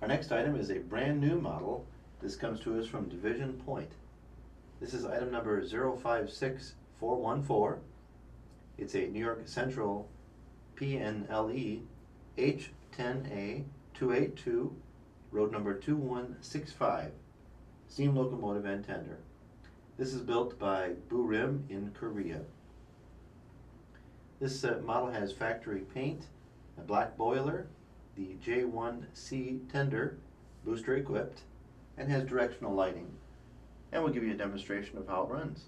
Our next item is a brand new model. This comes to us from Division Point. This is item number 056414. It's a New York Central P&LE H-10a 282, road number 2165, steam locomotive and tender. This is built by Burim in Korea. This model has factory paint, a black boiler, the J1C tender, booster equipped, and has directional lighting. And we'll give you a demonstration of how it runs.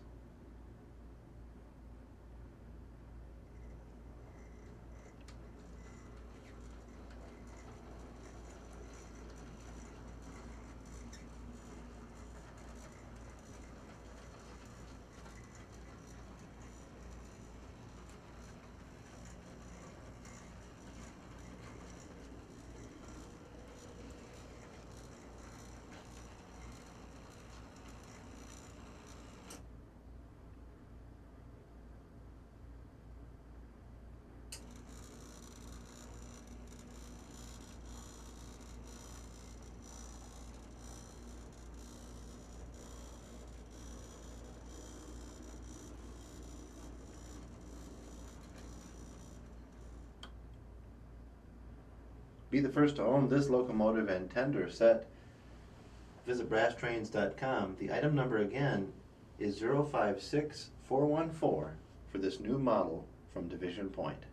Be the first to own this locomotive and tender set. Visit brasstrains.com. The item number again is 056414 for this new model from Division Point.